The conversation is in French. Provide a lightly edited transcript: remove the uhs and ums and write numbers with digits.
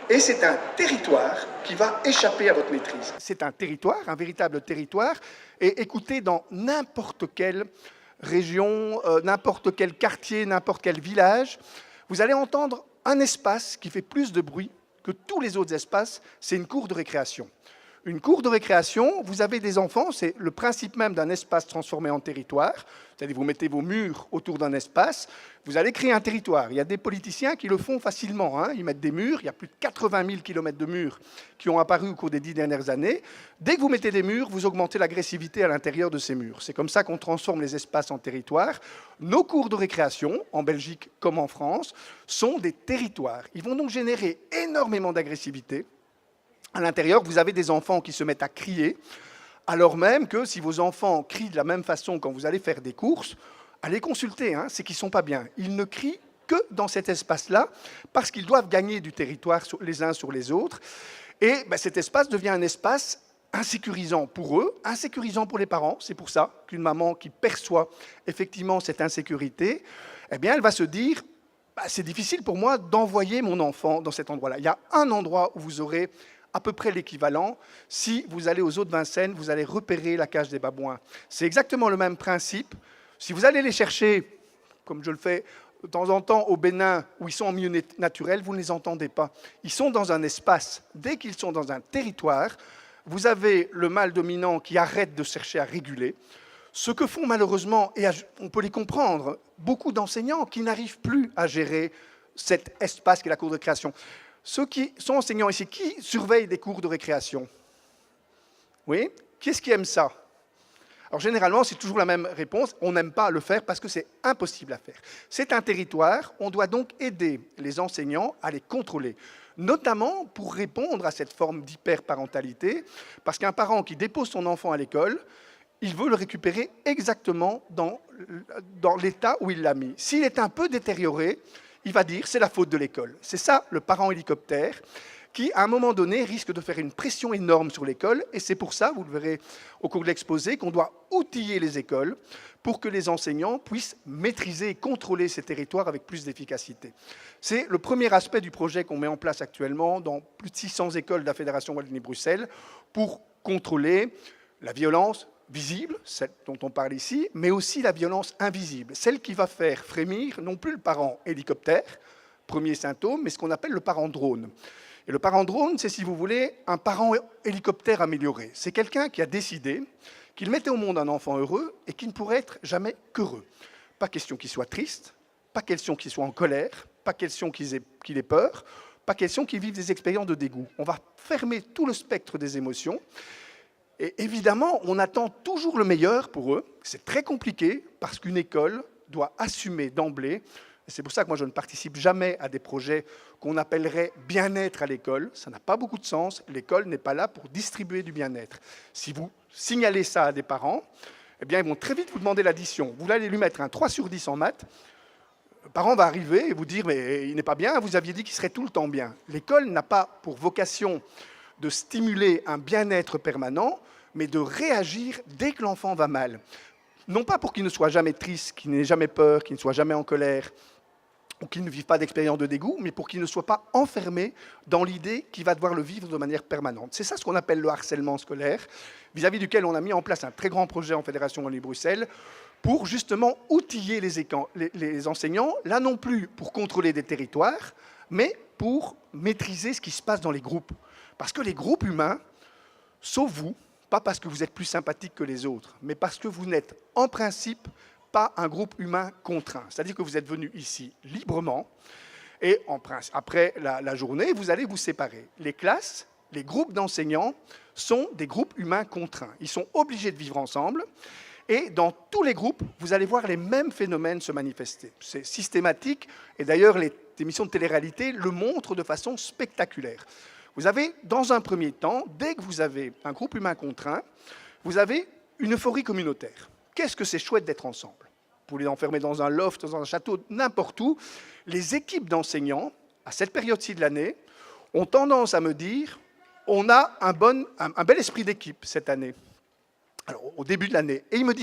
Et c'est un territoire qui va échapper à votre maîtrise. C'est un territoire, un véritable territoire, et écoutez, dans n'importe quelle région, n'importe quel quartier, n'importe quel village, vous allez entendre un espace qui fait plus de bruit que tous les autres espaces, c'est une cour de récréation. Une cour de récréation, vous avez des enfants, c'est le principe même d'un espace transformé en territoire. C'est-à-dire vous mettez vos murs autour d'un espace, vous allez créer un territoire. Il y a des politiciens qui le font facilement, hein. Ils mettent des murs, il y a plus de 80 000 km de murs qui ont apparu au cours des 10 dernières années. Dès que vous mettez des murs, vous augmentez l'agressivité à l'intérieur de ces murs. C'est comme ça qu'on transforme les espaces en territoires. Nos cours de récréation, en Belgique comme en France, sont des territoires. Ils vont donc générer énormément d'agressivité. À l'intérieur, vous avez des enfants qui se mettent à crier, alors même que si vos enfants crient de la même façon quand vous allez faire des courses, allez consulter, hein, c'est qu'ils ne sont pas bien. Ils ne crient que dans cet espace-là, parce qu'ils doivent gagner du territoire les uns sur les autres. Et cet espace devient un espace insécurisant pour eux, insécurisant pour les parents. C'est pour ça qu'une maman qui perçoit effectivement cette insécurité, eh bien, elle va se dire, c'est difficile pour moi d'envoyer mon enfant dans cet endroit-là. Il y a un endroit où vous aurez à peu près l'équivalent. Si vous allez aux eaux de Vincennes, vous allez repérer la cage des babouins. C'est exactement le même principe. Si vous allez les chercher, comme je le fais de temps en temps au Bénin, où ils sont en milieu naturel, vous ne les entendez pas. Ils sont dans un espace. Dès qu'ils sont dans un territoire, vous avez le mâle dominant qui arrête de chercher à réguler. Ce que font malheureusement, et on peut les comprendre, beaucoup d'enseignants qui n'arrivent plus à gérer cet espace qu'est la cour de récréation. Ceux qui sont enseignants ici, qui surveillent des cours de récréation? Oui? Qui est-ce qui aime ça? Alors généralement, c'est toujours la même réponse, on n'aime pas le faire parce que c'est impossible à faire. C'est un territoire, on doit donc aider les enseignants à les contrôler, notamment pour répondre à cette forme d'hyperparentalité, parce qu'un parent qui dépose son enfant à l'école, il veut le récupérer exactement dans l'état où il l'a mis. S'il est un peu détérioré, il va dire c'est la faute de l'école. C'est ça le parent hélicoptère qui, à un moment donné, risque de faire une pression énorme sur l'école. Et c'est pour ça, vous le verrez au cours de l'exposé, qu'on doit outiller les écoles pour que les enseignants puissent maîtriser et contrôler ces territoires avec plus d'efficacité. C'est le premier aspect du projet qu'on met en place actuellement dans plus de 600 écoles de la Fédération Wallonie-Bruxelles pour contrôler la violence visible, celle dont on parle ici, mais aussi la violence invisible, celle qui va faire frémir non plus le parent hélicoptère, premier symptôme, mais ce qu'on appelle le parent drone. Et le parent drone, c'est, si vous voulez, un parent hélicoptère amélioré. C'est quelqu'un qui a décidé qu'il mettait au monde un enfant heureux et qui ne pourrait être jamais qu'heureux. Pas question qu'il soit triste, pas question qu'il soit en colère, pas question qu'il ait peur, pas question qu'il vive des expériences de dégoût. On va fermer tout le spectre des émotions. Et évidemment, on attend toujours le meilleur pour eux. C'est très compliqué parce qu'une école doit assumer d'emblée. C'est pour ça que moi, je ne participe jamais à des projets qu'on appellerait bien-être à l'école. Ça n'a pas beaucoup de sens. L'école n'est pas là pour distribuer du bien-être. Si vous signalez ça à des parents, eh bien, ils vont très vite vous demander l'addition. Vous allez lui mettre un 3 sur 10 en maths. Le parent va arriver et vous dire « mais il n'est pas bien, vous aviez dit qu'il serait tout le temps bien ». L'école n'a pas pour vocation de stimuler un bien-être permanent, mais de réagir dès que l'enfant va mal. Non pas pour qu'il ne soit jamais triste, qu'il n'ait jamais peur, qu'il ne soit jamais en colère, ou qu'il ne vive pas d'expérience de dégoût, mais pour qu'il ne soit pas enfermé dans l'idée qu'il va devoir le vivre de manière permanente. C'est ça ce qu'on appelle le harcèlement scolaire, vis-à-vis duquel on a mis en place un très grand projet en Fédération Wallonie-Bruxelles, pour justement outiller les enseignants, là non plus pour contrôler des territoires, mais pour maîtriser ce qui se passe dans les groupes. Parce que les groupes humains, sauf vous, pas parce que vous êtes plus sympathique que les autres, mais parce que vous n'êtes en principe pas un groupe humain contraint. C'est-à-dire que vous êtes venu ici librement et après la journée, vous allez vous séparer. Les classes, les groupes d'enseignants sont des groupes humains contraints. Ils sont obligés de vivre ensemble et dans tous les groupes, vous allez voir les mêmes phénomènes se manifester. C'est systématique et d'ailleurs les émissions de télé-réalité le montrent de façon spectaculaire. Vous avez, dans un premier temps, dès que vous avez un groupe humain contraint, vous avez une euphorie communautaire. Qu'est-ce que c'est chouette d'être ensemble? Vous pouvez les enfermer dans un loft, dans un château, n'importe où. Les équipes d'enseignants, à cette période-ci de l'année, ont tendance à me dire on a un bel esprit d'équipe cette année, alors, au début de l'année. Et ils me disent